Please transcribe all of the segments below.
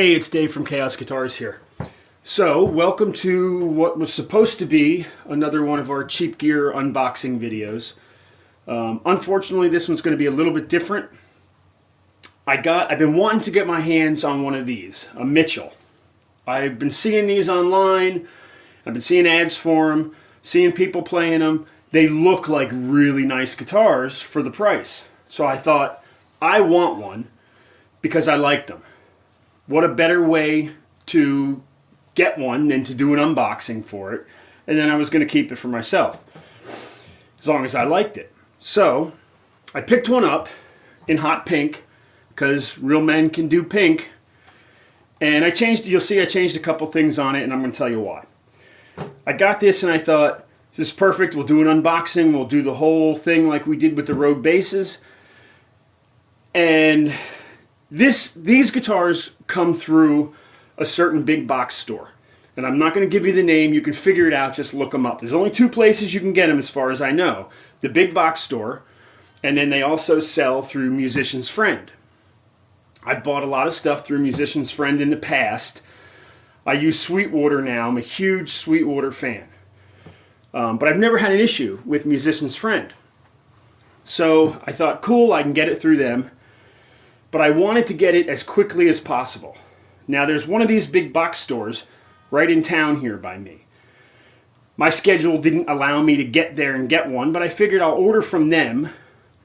Hey, it's Dave from Chaos Guitars here. So, welcome to what was supposed to be another one of our cheap gear unboxing videos. Unfortunately, this one's going to be a little bit different. I've been wanting to get my hands on one of these, a Mitchell. I've been seeing these online. I've been seeing ads for them, seeing people playing them. They look like really nice guitars for the price. So I thought, I want one because I like them. What a better way to get one than to do an unboxing for it. And then I was going to keep it for myself, as long as I liked it. So I picked one up in hot pink, because real men can do pink. And you'll see I changed a couple things on it, and I'm going to tell you why. I got this and I thought, this is perfect. We'll do an unboxing. We'll do the whole thing like we did with the Rogue basses. And these guitars come through a certain big box store. And I'm not going to give you the name. You can figure it out. Just look them up. There's only two places you can get them as far as I know. The big box store, and then they also sell through Musician's Friend. I've bought a lot of stuff through Musician's Friend in the past. I use Sweetwater now. I'm a huge Sweetwater fan. But I've never had an issue with Musician's Friend. So I thought, cool, I can get it through them. But I wanted to get it as quickly as possible. Now there's one of these big box stores right in town here by me. My schedule didn't allow me to get there and get one, but I figured I'll order from them,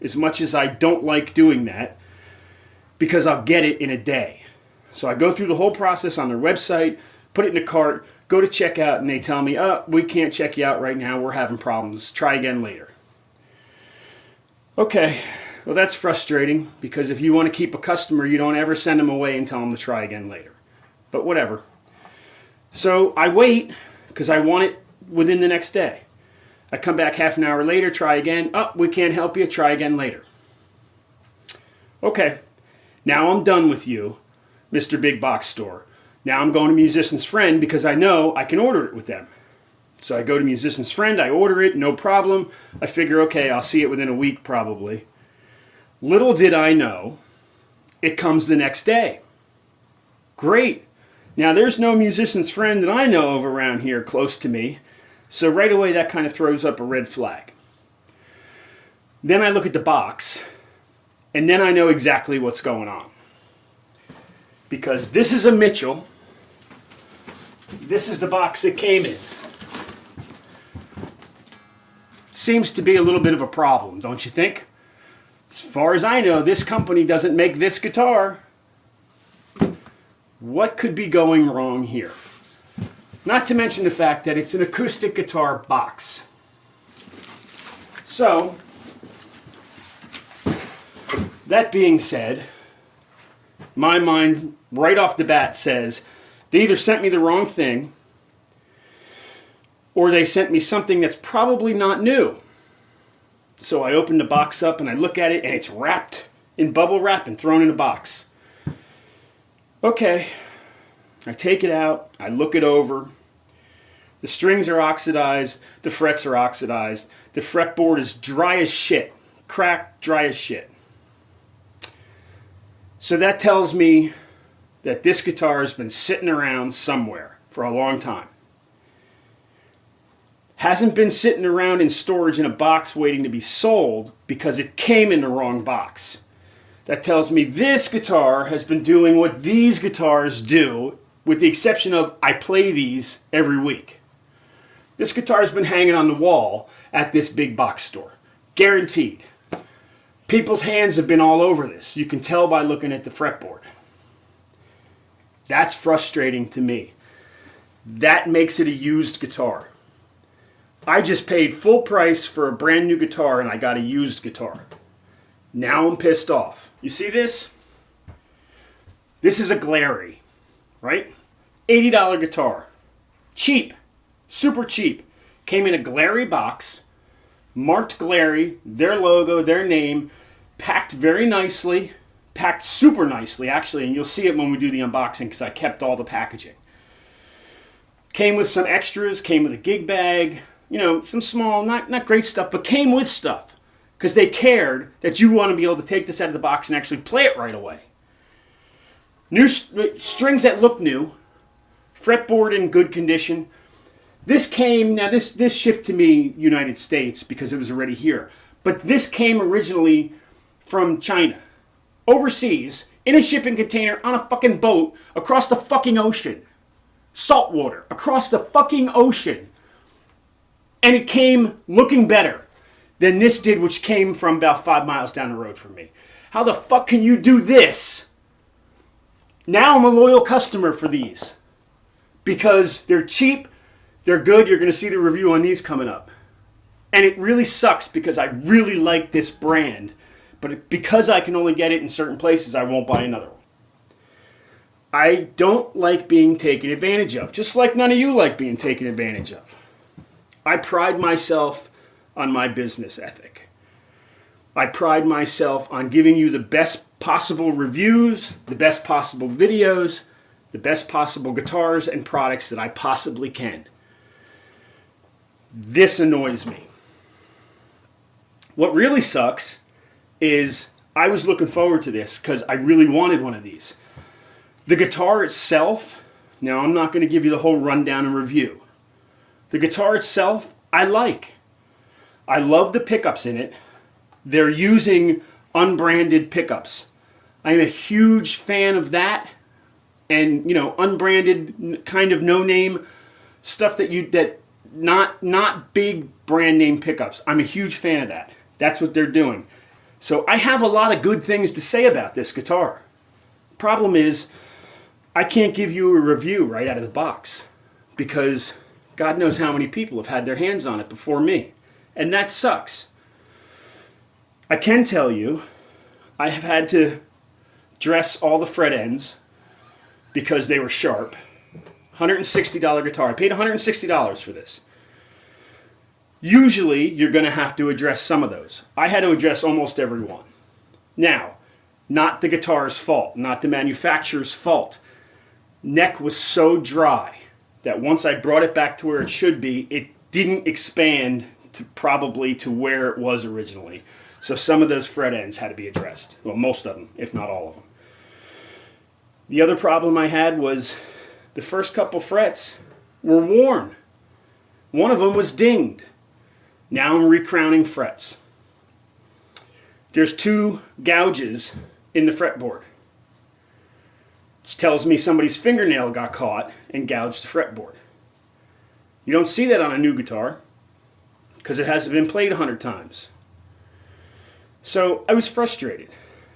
as much as I don't like doing that, because I'll get it in a day. So I go through the whole process on their website, put it in a cart, go to checkout, and they tell me, oh, we can't check you out right now, we're having problems, try again later. Okay. Well, that's frustrating, because if you want to keep a customer, you don't ever send them away and tell them to try again later. But whatever. So I wait, because I want it within the next day. I come back half an hour later, try again. Oh, we can't help you, try again later. Okay, now I'm done with you, Mr. Big Box Store. Now I'm going to Musician's Friend, because I know I can order it with them. So I go to Musician's Friend, I order it, no problem. I figure, okay, I'll see it within a week probably. Little did I know, it comes the next day. Great. Now there's no Musician's Friend that I know of around here close to me, so right away that kind of throws up a red flag. Then I look at the box, and then I know exactly what's going on. Because this is a Mitchell. This is the box it came in. Seems to be a little bit of a problem, don't you think? As far as I know, this company doesn't make this guitar. What could be going wrong here? Not to mention the fact that it's an acoustic guitar box. So, that being said, my mind right off the bat says they either sent me the wrong thing, or they sent me something that's probably not new. So I open the box up and I look at it, and it's wrapped in bubble wrap and thrown in a box. Okay, I take it out, I look it over. The strings are oxidized, the frets are oxidized, the fretboard is dry as shit, cracked, dry as shit. So that tells me that this guitar has been sitting around somewhere for a long time. Hasn't been sitting around in storage in a box waiting to be sold because it came in the wrong box. That tells me this guitar has been doing what these guitars do, with the exception of I play these every week. This guitar has been hanging on the wall at this big box store. Guaranteed. People's hands have been all over this. You can tell by looking at the fretboard. That's frustrating to me. That makes it a used guitar. I just paid full price for a brand new guitar and I got a used guitar. Now I'm pissed off. You see this? This is a Glary, right? $80 guitar. Cheap. Super cheap. Came in a Glary box, marked Glary, their logo, their name, packed very nicely, packed super nicely actually, and you'll see it when we do the unboxing because I kept all the packaging. Came with some extras, came with a gig bag, you know, some small, not great stuff, but came with stuff. Because they cared that you want to be able to take this out of the box and actually play it right away. New strings that look new, fretboard in good condition. This came, now this shipped to me United States because it was already here. But this came originally from China, overseas, in a shipping container on a fucking boat across the fucking ocean. Salt water, across the fucking ocean. And it came looking better than this did, which came from about 5 miles down the road from me. How the fuck can you do this? Now I'm a loyal customer for these. Because they're cheap, they're good, you're going to see the review on these coming up. And it really sucks because I really like this brand. But because I can only get it in certain places, I won't buy another one. I don't like being taken advantage of, just like none of you like being taken advantage of. I pride myself on my business ethic. I pride myself on giving you the best possible reviews, the best possible videos, the best possible guitars and products that I possibly can. This annoys me. What really sucks is I was looking forward to this because I really wanted one of these. The guitar itself, now I'm not going to give you the whole rundown and review. The guitar itself, I like. I love the pickups in it. They're using unbranded pickups. I'm a huge fan of that. And, you know, unbranded, kind of no-name stuff that not big brand name pickups. I'm a huge fan of that. That's what they're doing. So I have a lot of good things to say about this guitar. Problem is, I can't give you a review right out of the box because God knows how many people have had their hands on it before me. And that sucks. I can tell you, I have had to dress all the fret ends because they were sharp. $160 guitar. I paid $160 for this. Usually, you're going to have to address some of those. I had to address almost every one. Now, not the guitar's fault, not the manufacturer's fault. Neck was so dry that once I brought it back to where it should be, it didn't expand to probably to where it was originally. So some of those fret ends had to be addressed. Well, most of them, if not all of them. The other problem I had was the first couple frets were worn. One of them was dinged. Now I'm recrowning frets. There's 2 gouges in the fretboard, which tells me somebody's fingernail got caught and gouged the fretboard. You don't see that on a new guitar because it hasn't been played 100 times. So I was frustrated.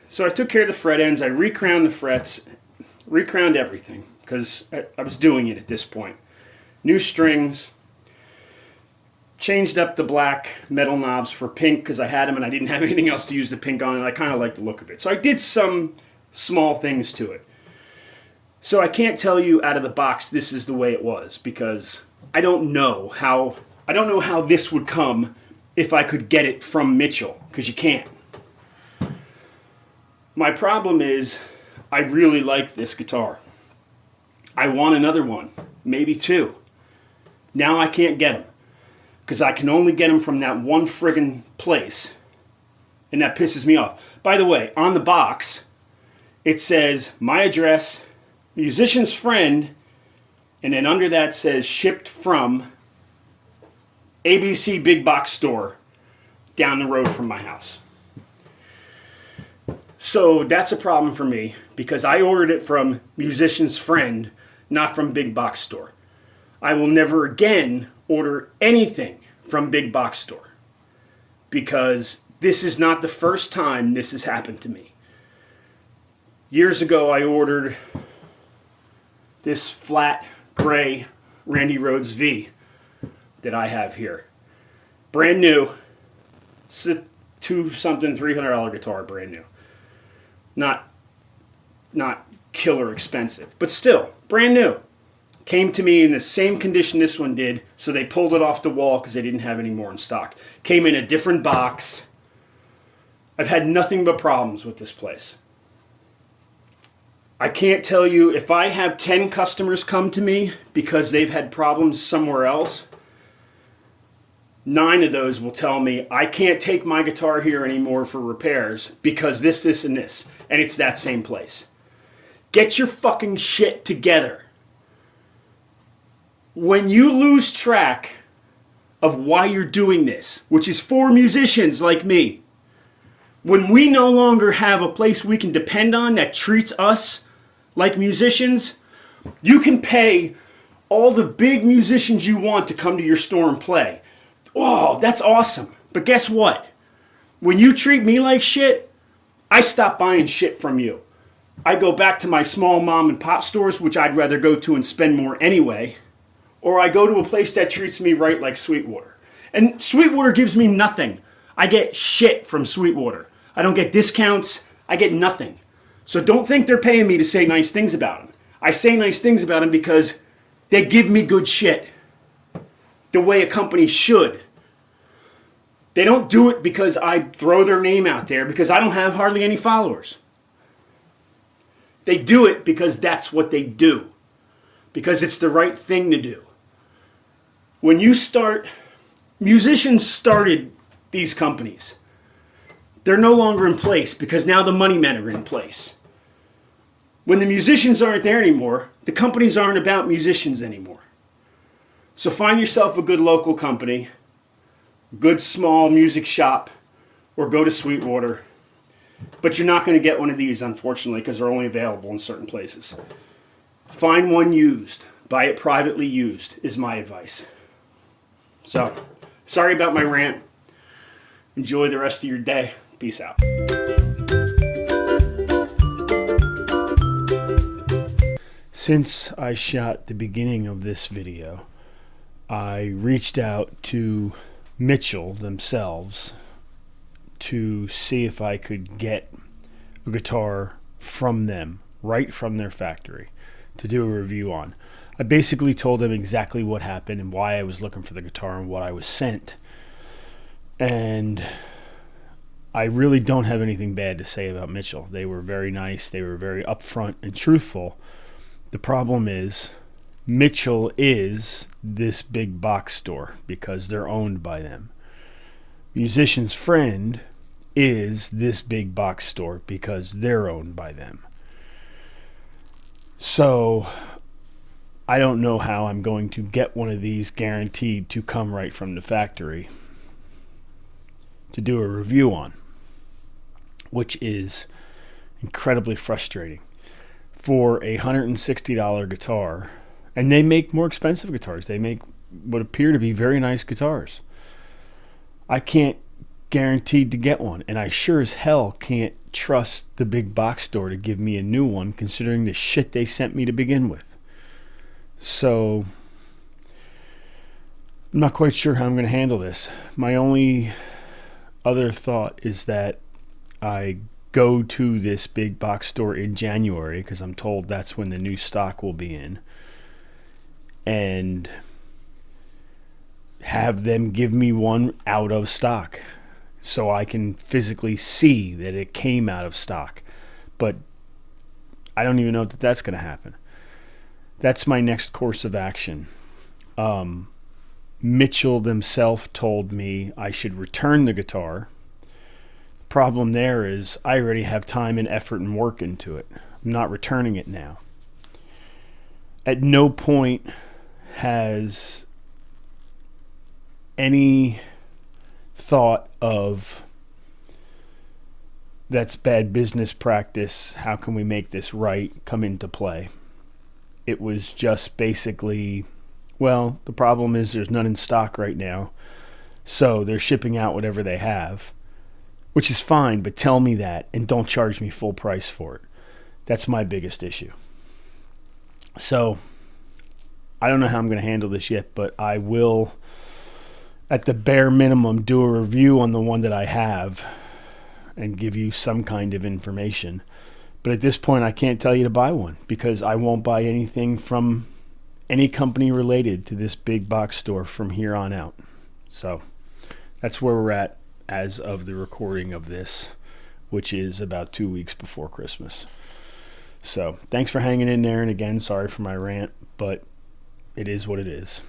So I took care of the fret ends. I recrowned the frets, recrowned everything because I was doing it at this point. New strings. Changed up the black metal knobs for pink because I had them and I didn't have anything else to use the pink on, and I kind of like the look of it. So I did some small things to it. So I can't tell you out of the box this is the way it was because I don't know how this would come if I could get it from Mitchell, because you can't. My problem is I really like this guitar. I want another one, maybe 2. Now I can't get them because I can only get them from that one friggin' place, and that pisses me off. By the way, on the box, it says my address, musician's friend, and then under that says shipped from ABC Big Box Store down the road from my house. So that's a problem for me because I ordered it from musician's friend, not from Big Box Store. I will never again order anything from Big Box Store because this is not the first time this has happened to me. Years ago I ordered this flat gray Randy Rhoads V that I have here. Brand new. It's a $300 guitar, brand new. Not killer expensive, but still, brand new. Came to me in the same condition this one did, so they pulled it off the wall because they didn't have any more in stock. Came in a different box. I've had nothing but problems with this place. I can't tell you, if I have 10 customers come to me because they've had problems somewhere else, 9 of those will tell me, I can't take my guitar here anymore for repairs because this, and this. And it's that same place. Get your fucking shit together. When you lose track of why you're doing this, which is for musicians like me, when we no longer have a place we can depend on that treats us like musicians, you can pay all the big musicians you want to come to your store and play. Whoa, that's awesome. But guess what? When you treat me like shit, I stop buying shit from you. I go back to my small mom and pop stores, which I'd rather go to and spend more anyway, or I go to a place that treats me right like Sweetwater. And Sweetwater gives me nothing. I get shit from Sweetwater. I don't get discounts. I get nothing. So don't think they're paying me to say nice things about them. I say nice things about them because they give me good shit. The way a company should. They don't do it because I throw their name out there because I don't have hardly any followers. They do it because that's what they do. Because it's the right thing to do. When you start, musicians started these companies. They're no longer in place because now the money men are in place. When the musicians aren't there anymore, the companies aren't about musicians anymore. So find yourself a good local company, good small music shop, or go to Sweetwater. But you're not going to get one of these, unfortunately, because they're only available in certain places. Find one used. Buy it privately used is my advice. So, sorry about my rant. Enjoy the rest of your day. Peace out. Since I shot the beginning of this video, I reached out to Mitchell themselves to see if I could get a guitar from them, right from their factory, to do a review on. I basically told them exactly what happened and why I was looking for the guitar and what I was sent. And I really don't have anything bad to say about Mitchell. They were very nice. They were very upfront and truthful. The problem is Mitchell is this big box store because they're owned by them. Musician's Friend is this big box store because they're owned by them. So I don't know how I'm going to get one of these guaranteed to come right from the factory to do a review on, which is incredibly frustrating. For a $160 guitar, and they make more expensive guitars. They make what appear to be very nice guitars. I can't guarantee to get one, and I sure as hell can't trust the big box store to give me a new one, considering the shit they sent me to begin with. So I'm not quite sure how I'm going to handle this. My only other thought is that I go to this big box store in January, because I'm told that's when the new stock will be in, and have them give me one out of stock so I can physically see that it came out of stock. But I don't even know that that's going to happen. That's my next course of action. Mitchell themselves told me I should return the guitar. Problem there is I already have time and effort and work into it. I'm not returning it now. At no point has any thought of that's bad business practice, how can we make this right, come into play. It was just basically, well, the problem is there's none in stock right now, so they're shipping out whatever they have. Which is fine, but tell me that and don't charge me full price for it. That's my biggest issue. So I don't know how I'm going to handle this yet, but I will, at the bare minimum, do a review on the one that I have and give you some kind of information. But at this point, I can't tell you to buy one because I won't buy anything from any company related to this big box store from here on out. So that's where we're at as of the recording of this, which is about 2 weeks before Christmas. So thanks for hanging in there, and again, sorry for my rant, but it is what it is.